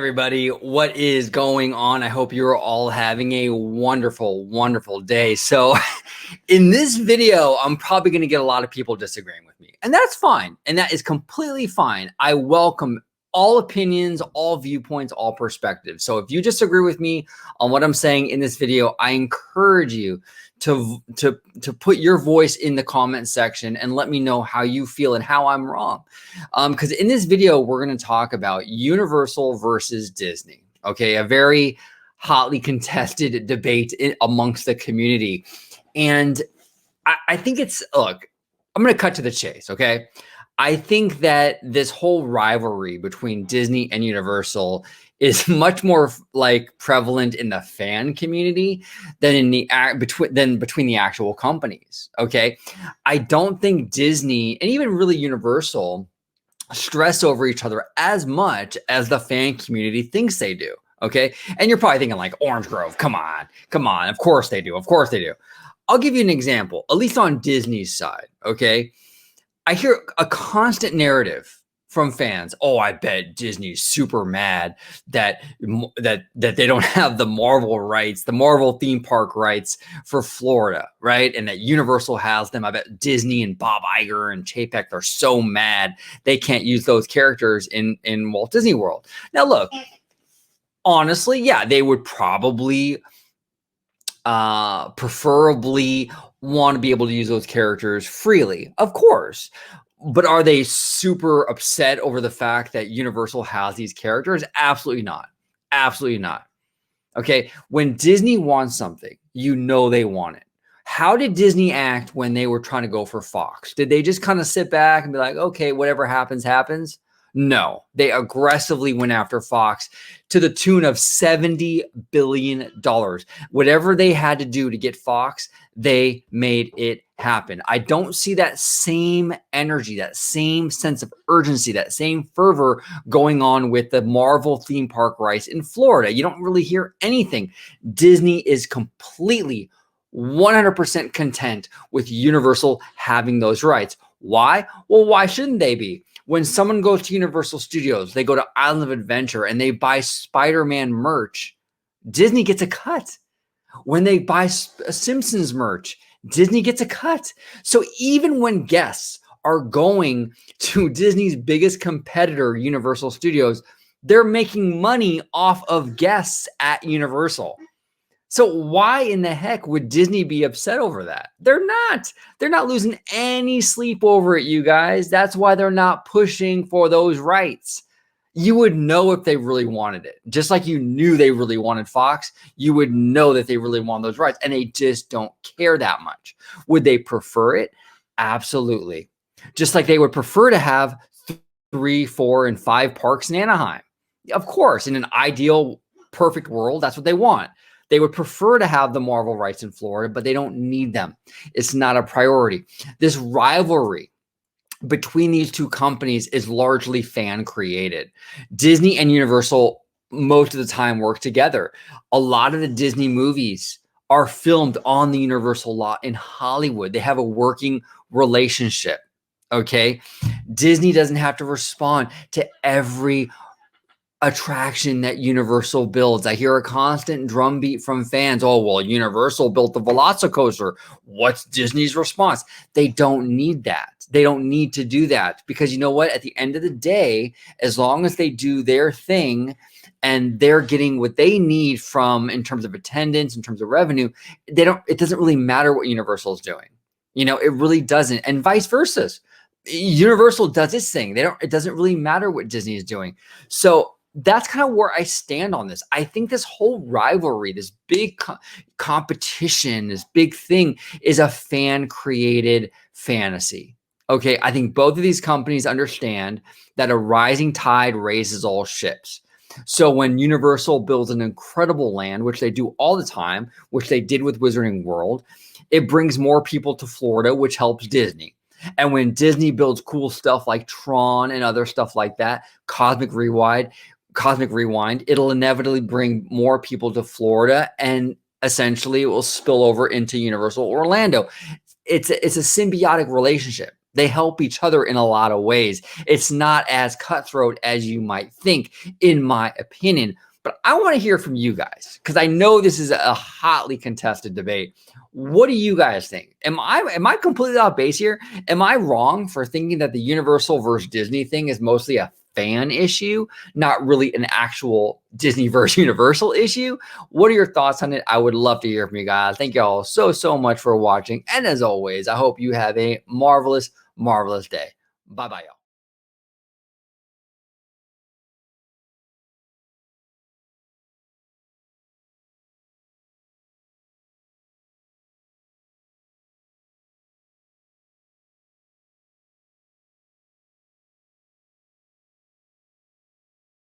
everybody. What is going on? I hope you're all having a wonderful, wonderful day. So in this video, I'm probably going to get a lot of people disagreeing with me, and that's fine. And that is completely fine. I welcome all opinions, all viewpoints, all perspectives. So if you disagree with me on what I'm saying in this video, I encourage you to put your voice in the comment section and let me know how you feel and how I'm wrong. Because in this video, we're going to talk about Universal versus Disney. Okay, a very hotly contested debate amongst the community. And I think look, I'm going to cut to the chase, okay? I think that this whole rivalry between Disney and Universal is much more like prevalent in the fan community than in the between the actual companies. Okay, I don't think Disney and even really Universal stress over each other as much as the fan community thinks they do. Okay, and you're probably thinking like Orange Grove, come on, of course they do, of course they do. I'll give you an example, at least on Disney's side. Okay, I hear a constant narrative from fans. Oh, I bet Disney's super mad that they don't have the Marvel rights, the Marvel theme park rights for Florida, right? And that Universal has them. I bet Disney and Bob Iger and Chapek, they're so mad they can't use those characters in Walt Disney World. Now, look, honestly, yeah, they would probably preferably want to be able to use those characters freely, of course. But are they super upset over the fact that Universal has these characters? Absolutely not. Absolutely not. Okay. When Disney wants something, you know they want it. How did Disney act when they were trying to go for Fox? Did they just kind of sit back and be like, okay, whatever happens, happens? No, they aggressively went after Fox to the tune of $70 billion. Whatever they had to do to get Fox, they made it happen. I don't see that same energy, that same sense of urgency, that same fervor going on with the Marvel theme park rights in Florida. You don't really hear anything. Disney is completely 100% content with Universal having those rights. Why? Well, why shouldn't they be? When someone goes to Universal Studios, they go to Island of Adventure and they buy Spider-Man merch, Disney gets a cut. When they buy Simpsons merch, Disney gets a cut. So even when guests are going to Disney's biggest competitor, Universal Studios, they're making money off of guests at Universal. So why in the heck would Disney be upset over that? They're not. They're not losing any sleep over it, you guys. That's why they're not pushing for those rights. You would know if they really wanted it. Just like you knew they really wanted Fox, you would know that they really want those rights, and they just don't care that much. Would they prefer it? Absolutely. Just like they would prefer to have 3, 4, and 5 parks in Anaheim. Of course, in an ideal, perfect world, that's what they want. They would prefer to have the Marvel rights in Florida, but they don't need them. It's not a priority. This rivalry between these two companies is largely fan created. Disney and Universal most of the time work together. A lot of the Disney movies are filmed on the Universal lot in Hollywood. They have a working relationship. Okay. Disney doesn't have to respond to every attraction that Universal builds. I hear a constant drumbeat from fans. Oh, well, Universal built the Velocicoaster. What's Disney's response? They don't need that. They don't need to do that, because you know what? At the end of the day, as long as they do their thing and they're getting what they need from in terms of attendance, in terms of revenue, it doesn't really matter what Universal is doing. You know, it really doesn't. And vice versa. Universal does its thing. It doesn't really matter what Disney is doing. So that's kind of where I stand on this. I think this whole rivalry, this big competition, this big thing is a fan-created fantasy. Okay, I think both of these companies understand that a rising tide raises all ships. So when Universal builds an incredible land, which they do all the time, which they did with Wizarding World, it brings more people to Florida, which helps Disney. And when Disney builds cool stuff like Tron and other stuff like that, Cosmic Rewind, it'll inevitably bring more people to Florida, and essentially it will spill over into Universal Orlando. It's a symbiotic relationship. They help each other in a lot of ways. It's not as cutthroat as you might think, in my opinion. But I want to hear from you guys because I know this is a hotly contested debate. What do you guys think? Am I completely off base here? Am I wrong for thinking that the Universal versus Disney thing is mostly a fan issue, not really an actual Disney versus Universal issue? What are your thoughts on it? I would love to hear from you guys. Thank you all so much for watching. And as always, I hope you have a marvelous day. Bye-bye, y'all.